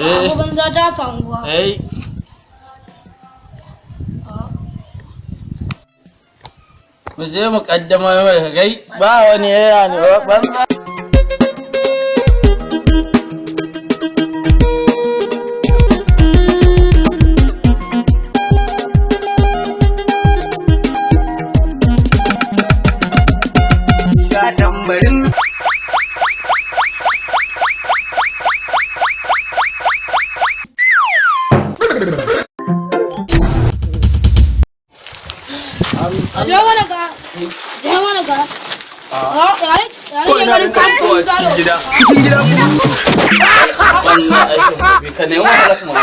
samu banza ta samu ba. Mu je mu kaddamar mai gai ba wani yaya ne banza. Ga tambarin Jangan ka. Gida. Wannan aikin bai ka nemi halak mu